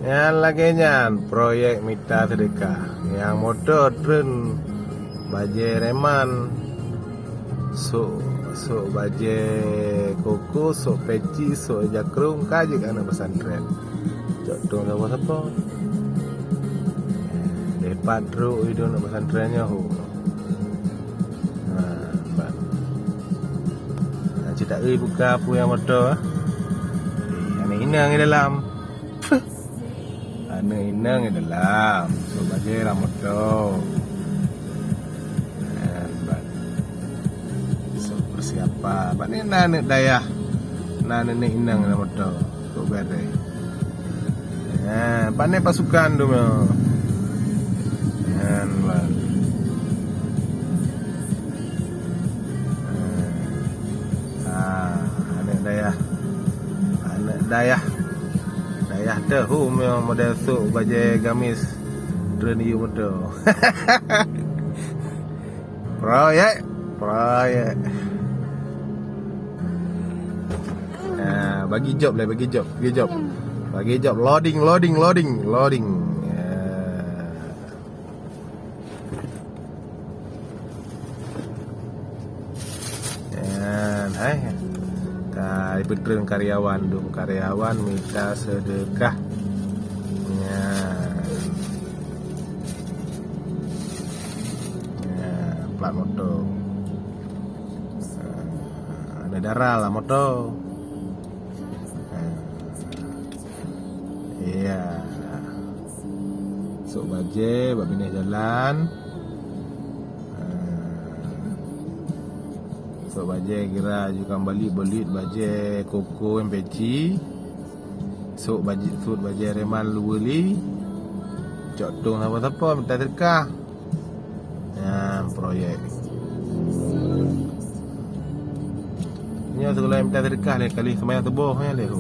Yang lagi nyan proyek mita sedekah. Yang motor trun baje reman. So baje koko, so peci, so jakrung kaje kana pesantren. Cok dong apa apa. Depat ru itu nak pesantrennya ho. Tak buka apa yang motor. Anak inang di dalam. Anak inang di dalam. So baje lah motor. So persiapan. Pak ni anak dayah. Anak inang di motor. So bere. Pak ni pasukan tu mah. Anak dayah dah model su baje gamis trend you motor. proyek bagi job loading. Betul karyawan minta sedekah. Plat motor. Ada darah lah motor. Iya. Sok baje, babine jalan. So baje kira juga balik baje koko yang peci. So baje reman lu beli. Cok dong apa minta sedekah. Proyek. Ini sekolah minta sedekah kali semayang tubuh ya leh.